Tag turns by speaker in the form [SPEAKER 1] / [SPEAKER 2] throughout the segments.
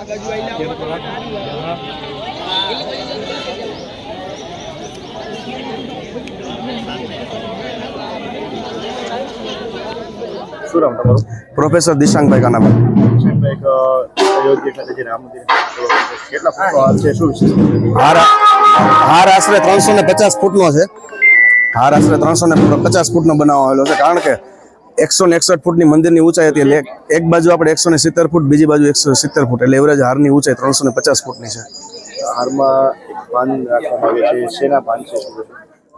[SPEAKER 1] શું નામ તમારું?
[SPEAKER 2] પ્રોફેસર દિશાંગભાઈ કાનાભાઈ.
[SPEAKER 1] કેટલા ફૂટનો છે, શું વિશેષ?
[SPEAKER 2] હાર આશરે 350 ફૂટનો છે. હાર આશરે 350 ફૂટનો બનાવવામાં આવેલો છે, કારણ કે 161 ફૂટની મંદિરની ઊંચાઈ હતી. એટલે એક બાજુ આપણે 170 ફૂટ, બીજી બાજુ 170 ફૂટ, એટલે એવરેજ હારની ઊંચાઈ 350 ફૂટની છે.
[SPEAKER 1] હારમાં પાન રાખવામાં આવે છે, શેના પાન છે?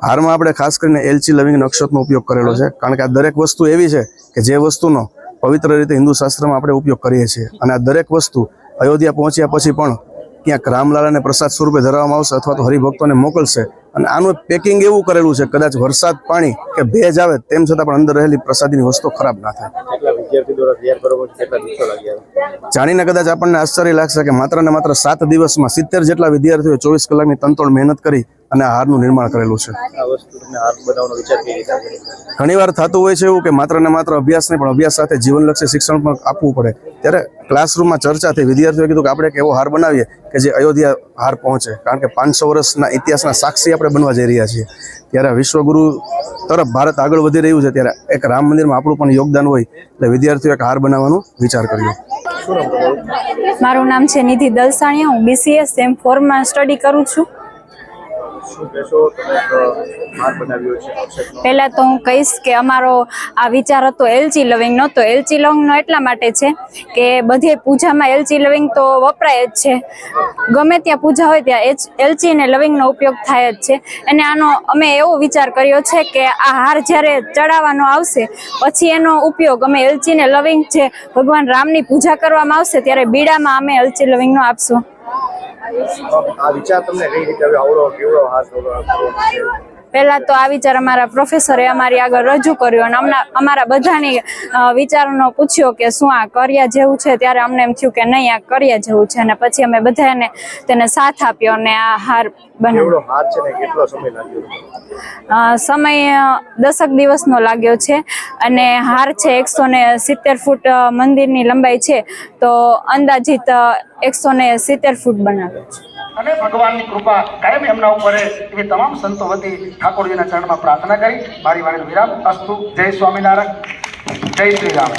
[SPEAKER 2] હારમાં આપણે ખાસ કરીને એલચી લવિંગ નક્ષત્રનો ઉપયોગ કરેલો છે, કારણ કે આ દરેક વસ્તુ એવી છે કે જે વસ્તુનો પવિત્ર રીતે હિન્દુ શાસ્ત્રમાં આપણે ઉપયોગ કરીએ છીએ. અને આ દરેક વસ્તુ અયોધ્યા પહોંચ્યા પછી પણ ક્યાંક રામલાલાને પ્રસાદ સ્વરૂપે ધરવામાં આવશે અથવા તો હરિભક્તોને મોકલશે. અને આનું પેકિંગ એવું કરેલું છે, કદાચ વરસાદ પાણી કે ભેજ આવે તેમ છતાં પણ અંદર રહેલી પ્રસાદીની વસ્તુ ખરાબ ના થાય. જાણીને કદાચ આપણને આશ્ચર્ય લાગશે કે માત્ર ને માત્ર 7 દિવસમાં 70 જેટલા વિદ્યાર્થીઓએ 24 કલાકની તનતોડ મહેનત કરી અને આ હારનું નિર્માણ કરેલું છે. ઘણી વાર થતું હોય છે એવું કે માત્ર ને માત્ર અભ્યાસ નહીં, પણ અભ્યાસ સાથે જીવનલક્ષી શિક્ષણ પણ આપવું પડે. ત્યારે ક્લાસરૂમમાં ચર્ચા થઈ, વિદ્યાર્થીઓએ કીધું કે આપણે એક એવો હાર બનાવીએ કે જે અયોધ્યા હાર પહોંચે, કારણ કે 500 વર્ષના ઇતિહાસના સાક્ષી આપણે બનવા જઈ રહ્યા છીએ. ત્યારે વિશ્વગુરુ તરફ ભારત આગળ વધી રહ્યું છે, ત્યારે એક રામ મંદિરમાં આપણું પણ યોગદાન હોય, એટલે વિદ્યાર્થીઓએ એક હાર બનાવવાનો વિચાર કર્યો.
[SPEAKER 3] મારું નામ છે નિધિ દલસાણીયા. હું BCA સેમ 4 માં સ્ટડી કરું છું. પહેલા તો હું કહીશ કે અમારો આ વિચાર હતો એલચી લવિંગનો. તો એલચી લવિંગનો એટલા માટે છે કે બધી પૂજામાં એલચી લવિંગ તો વપરાય જ છે. ગમે ત્યાં પૂજા હોય ત્યાં એલચી અને લવિંગનો ઉપયોગ થાય જ છે. અને આનો અમે એવો વિચાર કર્યો છે કે આ હાર જ્યારે ચડાવવાનો આવશે પછી એનો ઉપયોગ અમે એલચી ને લવિંગ છે ભગવાન રામની પૂજા કરવામાં આવશે ત્યારે બીડામાં અમે એલચી લવિંગનો આપશું.
[SPEAKER 1] આ વિચાર તમને કઈ રીતે આવડો કેવડો હાથ
[SPEAKER 3] પહેલા તો આ વિચાર અમારા પ્રોફેસરે અમારી આગળ રજૂ કર્યો અને અમારા બધાની વિચારનો પૂછ્યો કે શું આ કર્યા જેવું છે. ત્યારે અમને એમ થયું કે નહીં, આ કર્યા જેવું છે. અને પછી અમે બધાને તેને સાથ આપ્યો અને આ હાર બનાવ્યો.
[SPEAKER 1] કેટલો સમય લાગ્યો?
[SPEAKER 3] સમય 10 દિવસનો લાગ્યો છે. અને હાર છે 170 ફૂટ મંદિરની લંબાઈ છે, તો અંદાજિત 170 ફૂટ બનાવ્યો છે.
[SPEAKER 4] અને ભગવાનની કૃપા કાયમ એમના ઉપર એવી તમામ સંતો વતી ઠાકોરજીના ચરણમાં પ્રાર્થના કરી મારી વાણીનો વિરામ. અસ્તુ. જય સ્વામિનારાયણ, જય શ્રી રામ.